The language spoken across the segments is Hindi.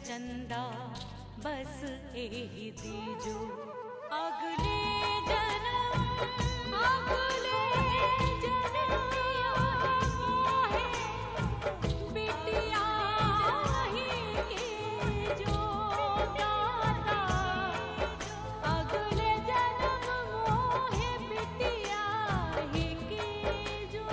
चंदा बस एही दीजो अगले जन्म मोहे बिटिया ही के जो दाता अगले जन्म मोहे बिटिया ही के जो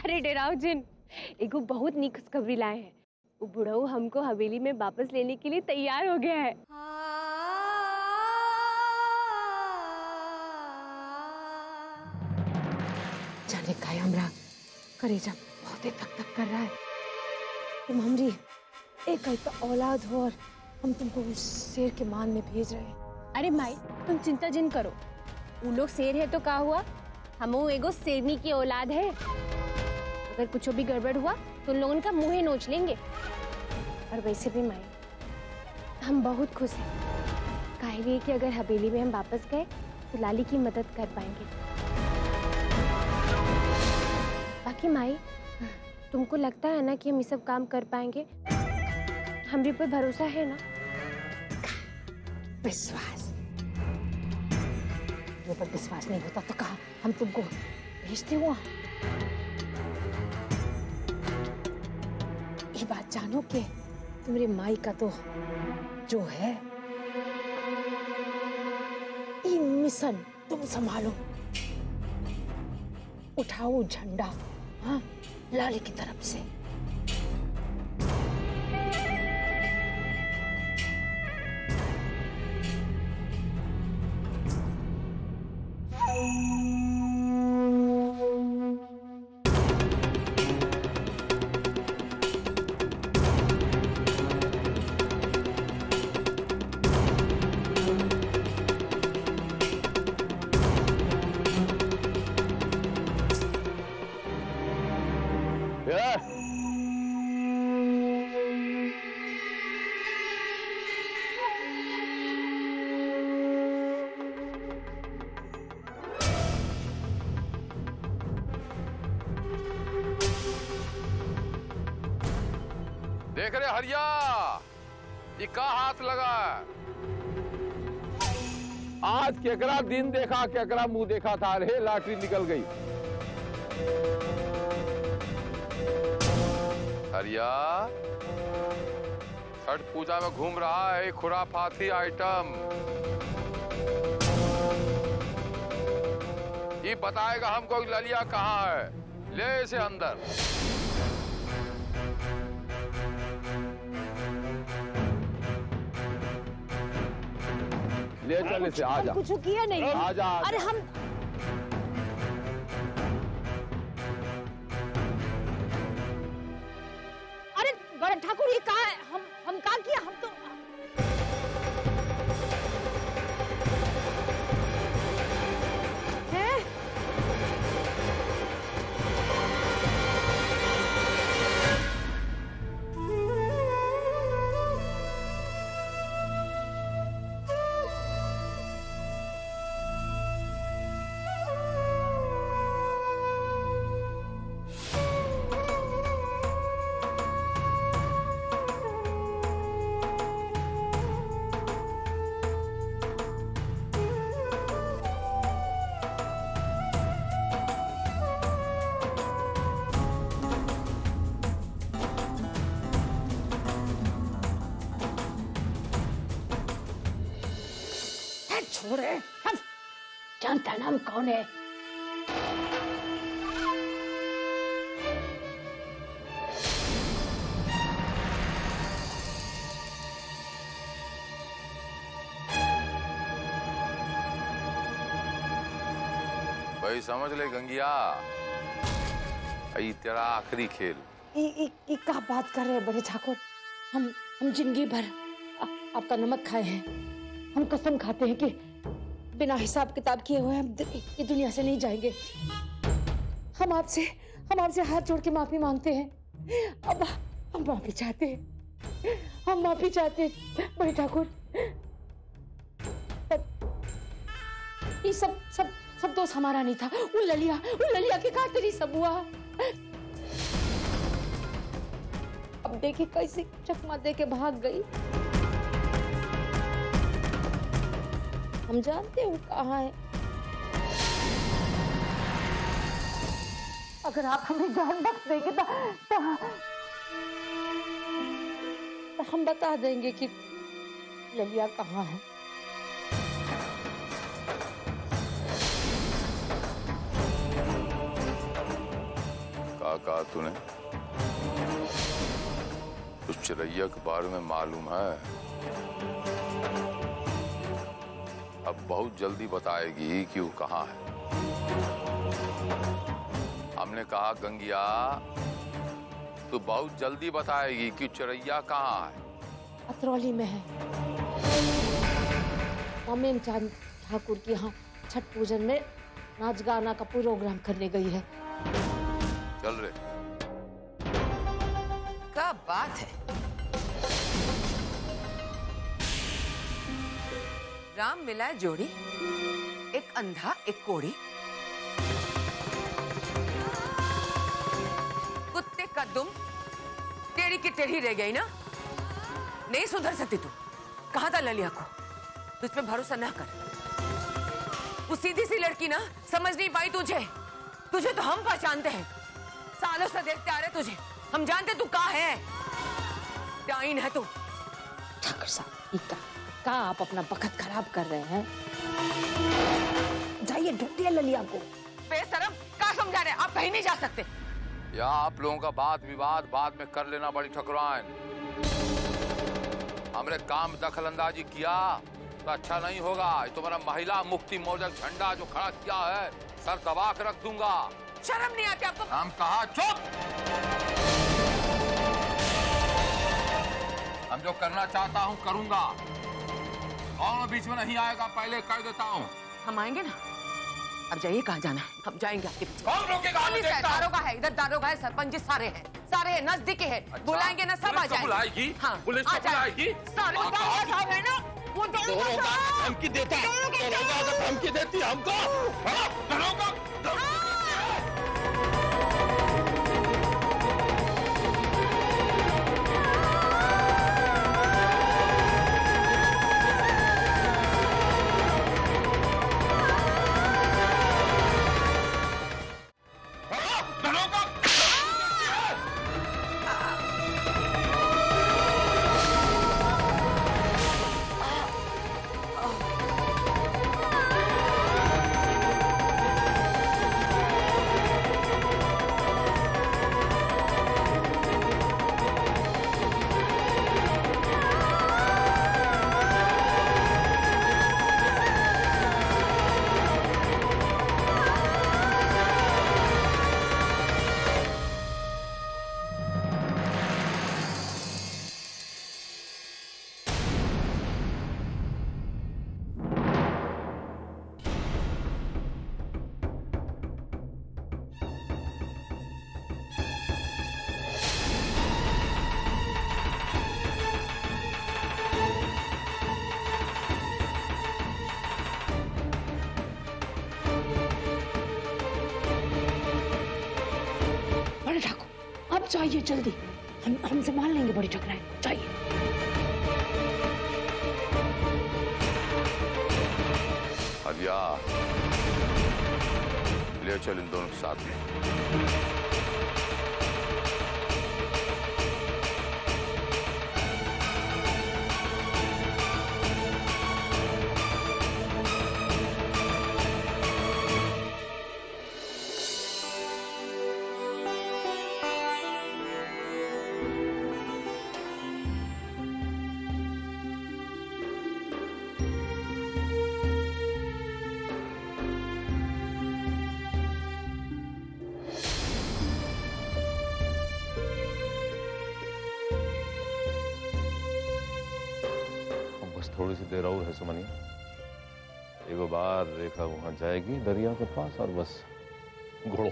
अरे डराओ जिन, एगो बहुत नी खुशखबरी लाए हैं। वो बुढ़ऊ हमको हवेली में वापस लेने के लिए तैयार हो गया है। जाने का हमरा करेजा बहुत ही तक तक कर रहा है। तुम हमारी एक ही तो औलाद हो और हम तुमको उस शेर के मान में भेज रहे हैं। अरे माई, तुम चिंता जिन करो। वो लोग शेर है तो क्या हुआ, हमो एगो शेरनी की औलाद है। अगर कुछ भी गड़बड़ हुआ तो उन लोगों का मुंह ही नोच लेंगे। और वैसे भी माई, हम बहुत खुश हैं। काहे लिए कि अगर हवेली में हम वापस गए तो लाली की मदद कर पाएंगे। बाकी माई, तुमको लगता है ना कि हम ये सब काम कर पाएंगे? हमारे पर भरोसा है ना? विश्वास, मेरे पर विश्वास नहीं होता तो कहा हम तुमको भेजते हुआ। ये बात जानो कि तुम्हारे माई का तो जो है ये मिशन तुम संभालो। उठाओ झंडा, हाँ, लाली की तरफ से। देख रहे हरिया, ये का हाथ लगा। आज केकरा दिन देखा, केकरा मुंह देखा था। अरे लॉटरी निकल गई। हरिया छठ पूजा में घूम रहा है खुराफाती आइटम। ये बताएगा हमको ललिया कहाँ है। ले इसे अंदर। ले चल इसे, आजा। कुछ किया नहीं। आजा। अरे हम बड़ा ठाकुर, ये कहा है? हम कहा किया? हम तो है? छोड़े, हम जानता ना हम कौन है। भाई समझ ले गंगिया, ये तेरा आखिरी खेल। ये क्या बात कर रहे हैं बड़े ठाकुर? हम जिंदगी भर आपका नमक खाए हैं। हम कसम खाते हैं कि बिना हिसाब किताब किए हुए हम ये दुनिया से नहीं जाएंगे। हम आपसे हाथ जोड़ के माफी मांगते हैं। अब हम माफी चाहते हैं, हम माफी चाहते हैं बड़े ठाकुर। ये सब दोस्त हमारा नहीं था। उन ललिया के खातिर ही सब हुआ। अब देखिए कैसे चकमा दे के भाग गई। हम जानते हैं वो कहाँ है। अगर आप हमें जान बख्श देंगे तो हम बता देंगे कि ललिया कहाँ है। कहा तूने? उस चिरैया के बारे में मालूम है? अब बहुत जल्दी बताएगी कि वो कहाँ है। हमने कहा गंगिया, तू बहुत जल्दी बताएगी कि चिरैया कहाँ है। अतरौली में है। मम्मी चांद ठाकुर की यहाँ छठ पूजन में नाच गाना का प्रोग्राम करने गई है। चल रे। क्या बात है? राम मिलाए जोड़ी, एक अंधा एक कोढ़ी। कुत्ते का दुम टेढ़ी की टेढ़ी रह गई ना। नहीं सुधर सकती तू। कहा था ललिया को तुझ पे भरोसा ना कर। वो सीधी सी लड़की ना, समझ नहीं पाई तुझे। तुझे तो हम पहचानते हैं, सालों से देखते आ रहे तुझे। हम जानते तू कहाँ है। डाइन है तू। ठाकुर साहब, का आप अपना वक्त खराब कर रहे हैं। जाइए ढूंढिए ललिया को। बेशरम, क्या समझा रहे? आप कहीं नहीं जा सकते। या आप लोगों का वाद विवाद बाद में कर लेना बड़ी ठकुराइन। हमने काम दखल अंदाजी किया तो अच्छा नहीं होगा। तुम्हारा महिला मुक्ति मोर्चा झंडा जो खड़ा किया है, सर दबा कर रख दूंगा। शर्म नहीं आती आपको? हम कहा चुप। हम जो करना चाहता हूँ करूंगा, और बीच में नहीं आएगा, पहले कह देता हूँ। हम आएंगे ना। अब जाइए, कहाँ जाना है? हम जाएंगे आपके पीछे। कौन रोकेगा? दारोगा है इधर, दारोगा है, सरपंच जी सारे हैं, सारे हैं, नजदीकी है। अच्छा, बुलाएंगे ना, सब आ जाएंगे। बुलाएगी? हाँ, पुलिस को बुलाएगी? सारे दारोगा साहब है ना, वो दारोगा धमकी देता है। दरोगा धमकी देती है हमको। दरोगा जाइए जल्दी, हम संभाल लेंगे बड़ी ठकुराइन। जाइए। आलिया, ले चल इन दोनों के साथ में। थोड़ी सी देर और है सुमनी। एक बार रेखा वहां जाएगी दरिया के पास और बस घोड़ो।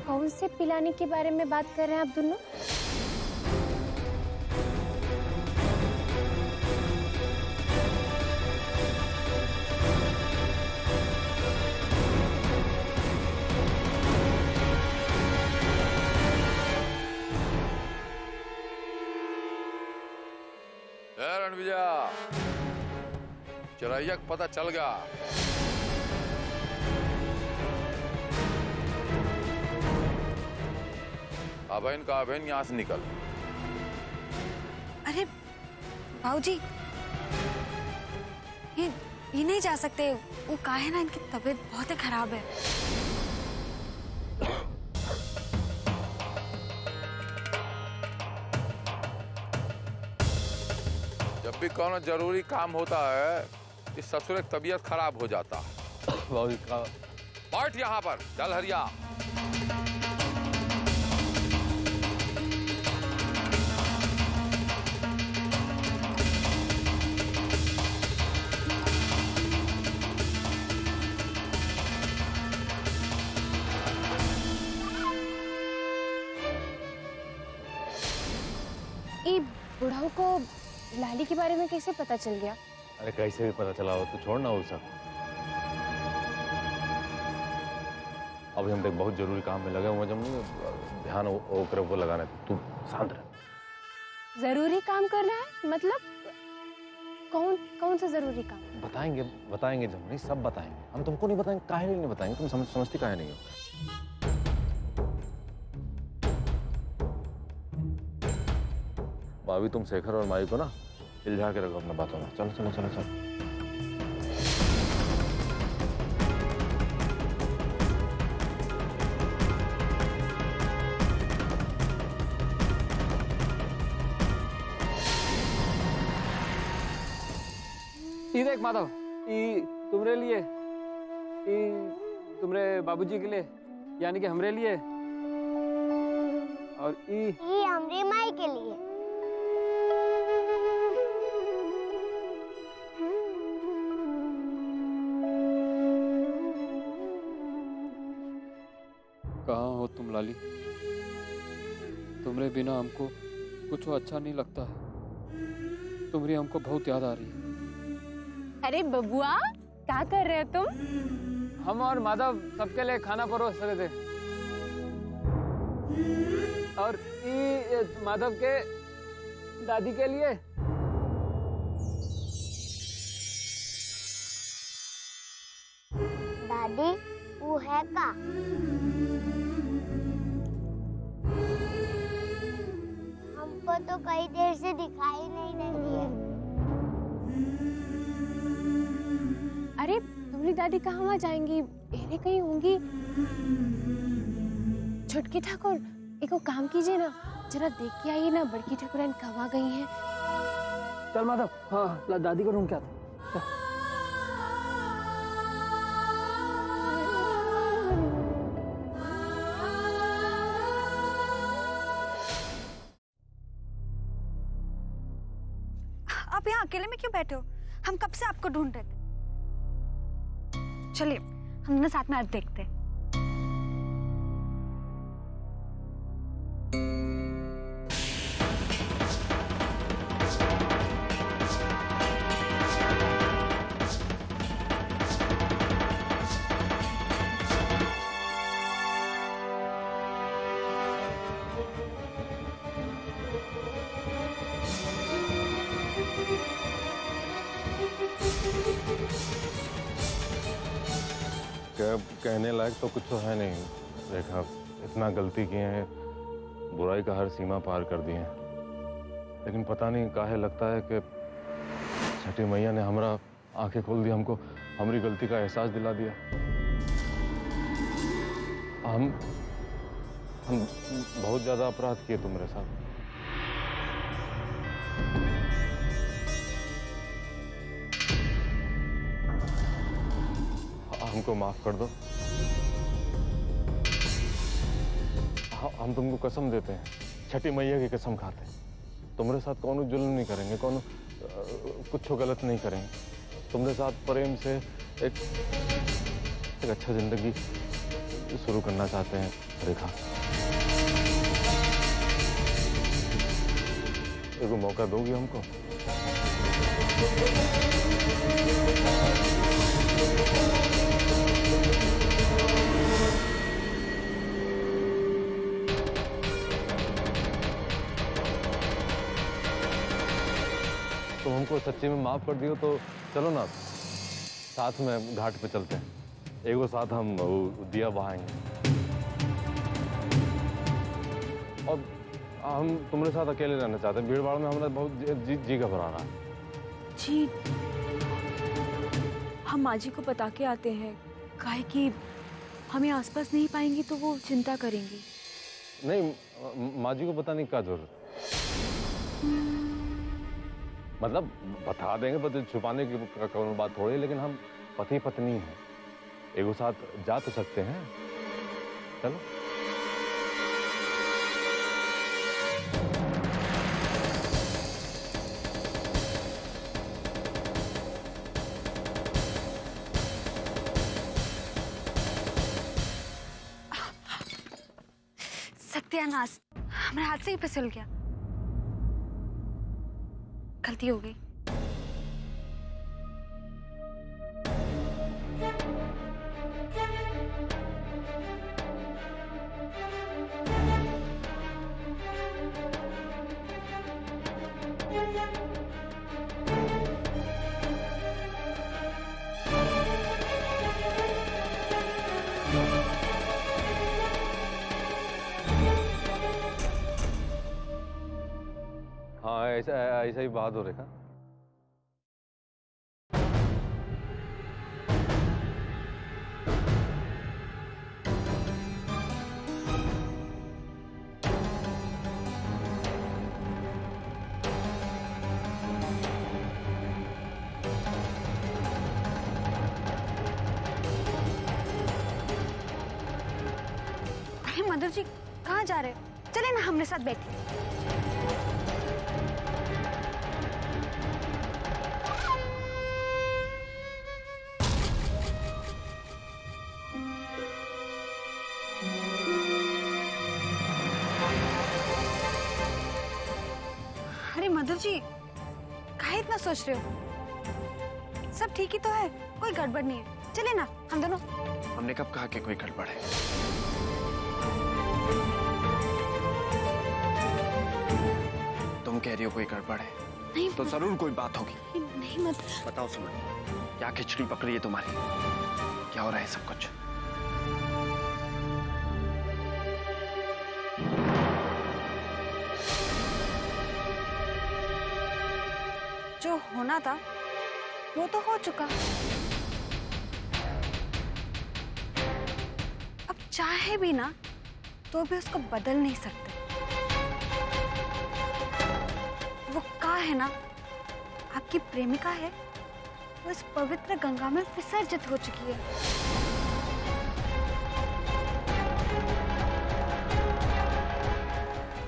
कौन से पिलाने के बारे में बात कर रहे हैं आप दोनों? रणविजया, चिरैया को पता चल गया। अबैन का अबैन यहाँ से निकल। अरे भाऊजी, ये नहीं जा सकते। वो कहा है ना, इनकी तबीयत बहुत ही खराब है। जब भी कोनो जरूरी काम होता है इस ससुर की तबीयत खराब हो जाता है। बाबूजी का बैठ यहाँ पर, चल हरिया। ये बुढ़ाऊ को लाली के बारे में कैसे पता चल गया? अरे कैसे भी पता चला हो, तू छोड़ ना वो सब। अभी हम देख बहुत जरूरी काम में लगे हुए, जब नहीं ध्यान ओकरे को लगाना है। तू शांत रह। जरूरी काम कर रहा है मतलब? कौन कौन सा जरूरी काम? बताएंगे बताएंगे जमुनी, सब बताएंगे। हम तुमको नहीं बताएंगे, काहे नहीं बताएंगे? तुम समझती काहे नहीं हो? भाभी तुम शेखर और माई को ना इल्झा के रखो अपना बातों में। चलो चलो चलो चलो। ये देख माधव, ये तुम्हारे लिए, ये तुम्हारे बाबूजी के लिए, यानी कि हमरे लिए, और ये हमरे माई के लिए। कहाँ हो तुम लाली? तुम्हारे बिना हमको कुछ अच्छा नहीं लगता है। तुम्हारी हमको बहुत याद आ रही है। अरे बबुआ, क्या कर रहे हो तुम? हम और माधव सबके लिए खाना परोस रहे थे, और ये माधव के दादी के लिए। दादी वो है का? हमको तो कई देर से दिखाई नहीं रही है। अरे तुम्हारी दादी कहाँ वहाँ जाएंगी? एरे कहीं होंगी। छुटकी ठाकुर, एक काम कीजिए ना, जरा देख के आइए ना बड़की ठाकुराइन कहाँ गई हैं। चल माधव, हाँ दादी को ढूंढ के आते। आप यहाँ अकेले में क्यों बैठे हो? हम कब से आपको ढूंढ रहे थे। चलिए हम दोनों साथ में आज देखते हैं। कहने लायक तो कुछ तो है नहीं रेखा। इतना गलती किए हैं, बुराई का हर सीमा पार कर दी है, लेकिन पता नहीं काहे लगता है कि छठी मैया ने हमारा आंखें खोल दी, हमको हमारी गलती का एहसास दिला दिया। हम बहुत ज्यादा अपराध किए तुम्हारे साथ। हमको माफ कर दो। हम तुमको कसम देते हैं, छठी मैया की कसम खाते हैं, तुम्हारे साथ कौन जुल्म नहीं करेंगे, कौन कुछ गलत नहीं करेंगे। तुम्हारे साथ प्रेम से एक अच्छा जिंदगी शुरू करना चाहते हैं रेखा। एक मौका दोगी हमको? तुम हमको सच्ची में माफ कर दियो तो चलो ना, साथ में घाट पे चलते हैं, एक वो साथ हम दिया बहाएंगे। और हम तुम्हारे साथ अकेले रहना चाहते हैं, भीड़ भाड़ में हमारा बहुत जी घबरा रहा है। जी हम माँ जी को बता के आते हैं, काहे कि हमें आसपास नहीं पाएंगी तो वो चिंता करेंगी। नहीं, माँ जी को बताने की क्या जरूरत? मतलब बता देंगे, पर छुपाने की कोई बात थोड़ी, लेकिन हम पति पत्नी हैं, एक साथ जा तो सकते हैं। चलो। सत्यानाश, हमारे हाथ से ही फिसल गया। गलती हो गई। हाँ, ऐसा ही बात हो रेखा। अरे मधुर जी कहाँ जा रहे हो? चले ना हमारे साथ बैठिए। अरे मधुर जी काहे इतना सोच रहे हो? सब ठीक ही तो है, कोई गड़बड़ नहीं है। चले ना हम दोनों। हमने कब कहा कि कोई गड़बड़ है? तुम कह रही हो कोई गड़बड़ है? नहीं तो जरूर कोई बात होगी। नहीं मत। बताओ सुमन, क्या खिचड़ी पकड़ी है तुम्हारी? क्या हो रहा है सब कुछ? जो होना था वो तो हो चुका। अब चाहे भी ना तो भी उसको बदल नहीं सकते। वो का है ना, आपकी प्रेमिका है, वो इस पवित्र गंगा में विसर्जित हो चुकी है।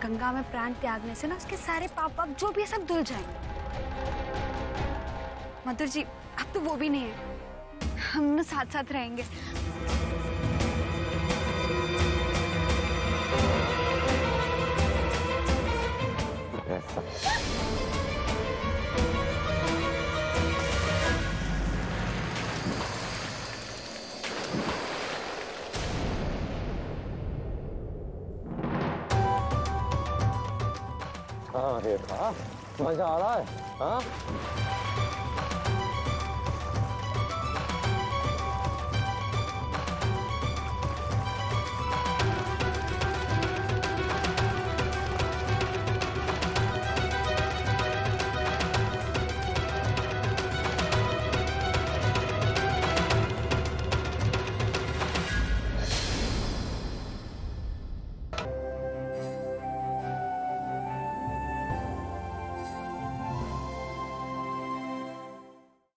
गंगा में प्राण त्यागने से ना उसके सारे पाप पाप जो भी है सब धुल जाएंगे। मधुर जी अब तो वो भी नहीं है, हम ना साथ साथ रहेंगे। हाँ रेखा, मजा आ रहा है? हाँ